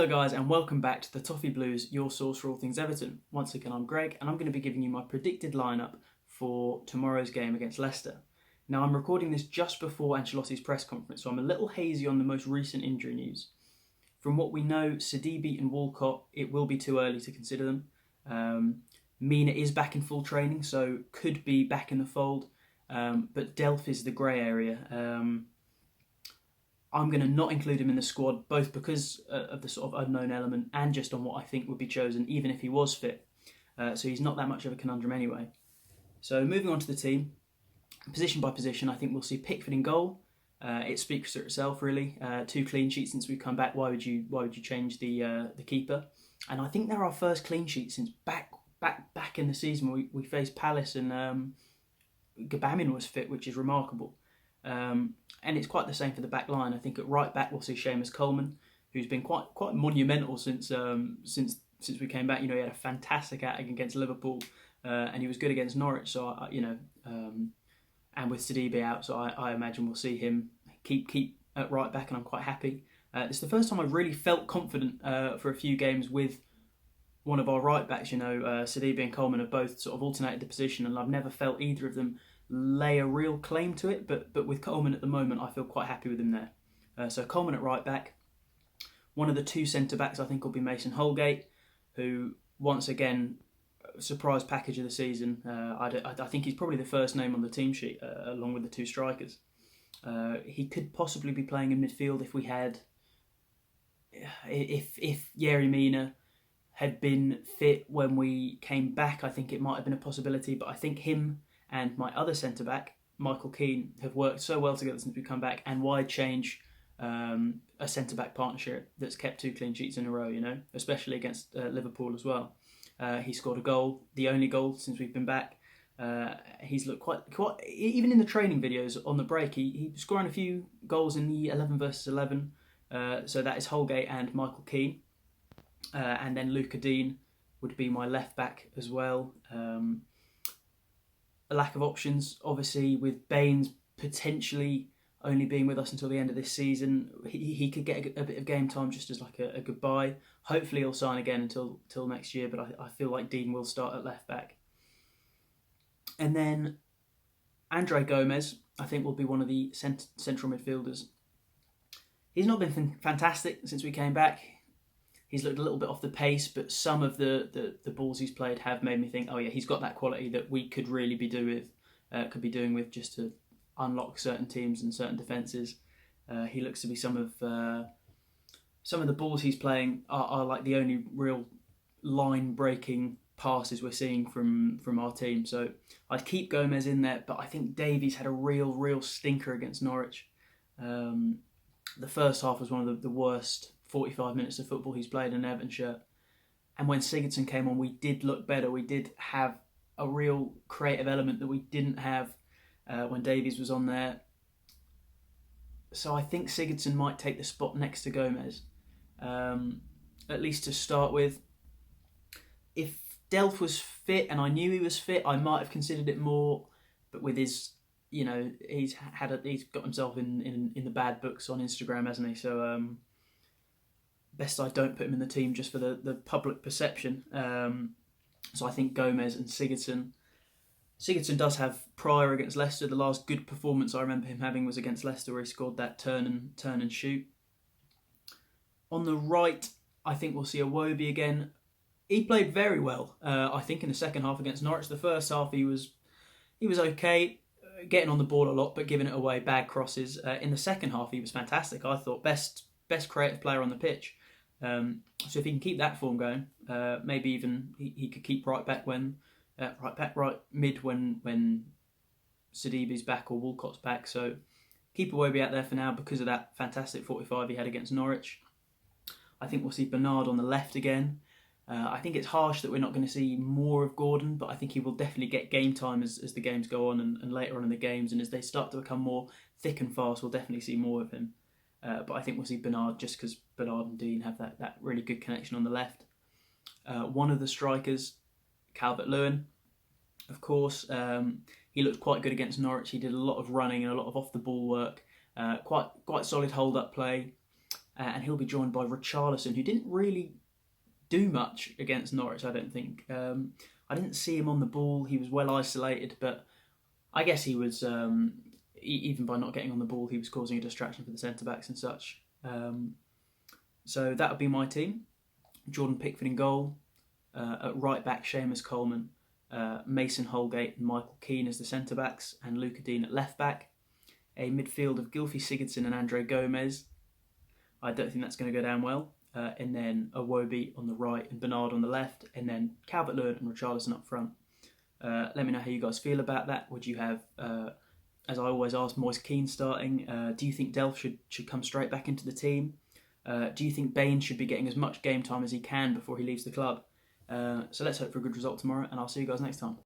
Hello guys and welcome back to the Toffee Blues, your source for all things Everton. Once again I'm Greg and I'm going to be giving you my predicted lineup for tomorrow's game against Leicester. Now I'm recording this just before Ancelotti's press conference, so I'm a little hazy on the most recent injury news. From what we know, Sidibe and Walcott, it will be too early to consider them. Mina is back in full training, so could be back in the fold, but Delph is the grey area. I'm going to not include him in the squad, both because of the sort of unknown element and just on what I think would be chosen, even if he was fit. So he's not that much of a conundrum anyway. So moving on to the team, position by position, I think we'll see Pickford in goal. It speaks for itself, really. 2 clean sheets since we've come back. Why would you change the keeper? And I think they're our first clean sheet since back in the season when we faced Palace and Gabamin was fit, which is remarkable. And it's quite the same for the back line. I think at right back we'll see Seamus Coleman, who's been quite monumental since we came back. You know, he had a fantastic outing against Liverpool, and he was good against Norwich. So and with Sidibe out, so I imagine we'll see him keep at right back, and I'm quite happy. It's the first time I've really felt confident for a few games with one of our right backs. You know, Sidibe and Coleman have both sort of alternated the position, and I've never felt either of them lay a real claim to it, but with Coleman at the moment I feel quite happy with him there. So Coleman at right back. One of the 2 centre backs I think will be Mason Holgate, who once again surprise package of the season. I think he's probably the first name on the team sheet along with the 2 strikers. He could possibly be playing in midfield if Yerry Mina had been fit when we came back. I think it might have been a possibility, but I think him and my other centre-back, Michael Keane, have worked so well together since we've come back, and why change a centre-back partnership that's kept 2 clean sheets in a row, you know, especially against Liverpool as well. He scored a goal, the only goal since we've been back. He's looked quite, even in the training videos on the break, he's scoring a few goals in the 11 versus 11. So that is Holgate and Michael Keane. And then Luca Dean would be my left-back as well. A lack of options, obviously, with Baines potentially only being with us until the end of this season. He could get a bit of game time just as like a goodbye. Hopefully he'll sign again until next year, but I feel like Dean will start at left back. And then Andre Gomez, I think, will be one of the central midfielders. He's not been fantastic since we came back. He's looked a little bit off the pace, but some of the balls he's played have made me think, oh yeah, he's got that quality that we could really be doing with just to unlock certain teams and certain defences. He looks to be some of the balls he's playing are like the only real line-breaking passes we're seeing from our team. So I'd keep Gomez in there, but I think Davies had a real stinker against Norwich. The first half was one of the worst 45 minutes of football he's played in an Everton shirt. And when Sigurdsson came on, we did look better. We did have a real creative element that we didn't have when Davies was on there. So I think Sigurdsson might take the spot next to Gomez, at least to start with. If Delph was fit, and I knew he was fit, I might have considered it more. But with his, you know, he's got himself in the bad books on Instagram, hasn't he? So best I don't put him in the team just for the public perception. So I think Gomez and Sigurdsson. Sigurdsson does have prior against Leicester. The last good performance I remember him having was against Leicester, where he scored that turn and shoot. On the right, I think we'll see Iwobi again. He played very well, I think, in the second half against Norwich. The first half he was okay, getting on the ball a lot, but giving it away, bad crosses. In the second half, he was fantastic. I thought best creative player on the pitch. So if he can keep that form going, maybe even he could keep right mid when Sidibe's back or Walcott's back. So keep Iwobi out there for now because of that fantastic 45 he had against Norwich. I think we'll see Bernard on the left again. I think it's harsh that we're not going to see more of Gordon, but I think he will definitely get game time as the games go on and later on in the games, and as they start to become more thick and fast, we'll definitely see more of him. But I think we'll see Bernard just because Bernard and Dean have that really good connection on the left. One of the strikers, Calvert-Lewin, of course, he looked quite good against Norwich. He did a lot of running and a lot of off-the-ball work. Quite solid hold-up play. and he'll be joined by Richarlison, who didn't really do much against Norwich, I don't think. I didn't see him on the ball. He was well isolated, but I guess he was, even by not getting on the ball, he was causing a distraction for the centre-backs and such. So that would be my team. Jordan Pickford in goal. At right back, Seamus Coleman, Mason Holgate and Michael Keane as the centre-backs, and Luca Dean at left back. A midfield of Gylfi Sigurdsson and Andre Gomez. I don't think that's going to go down well. And then Iwobi on the right and Bernard on the left, and then Calvert-Lewin and Richarlison up front. Let me know how you guys feel about that. Would you have, as I always ask, Moise Keane starting? Do you think Delph should come straight back into the team? Do you think Bain should be getting as much game time as he can before he leaves the club? So let's hope for a good result tomorrow, and I'll see you guys next time.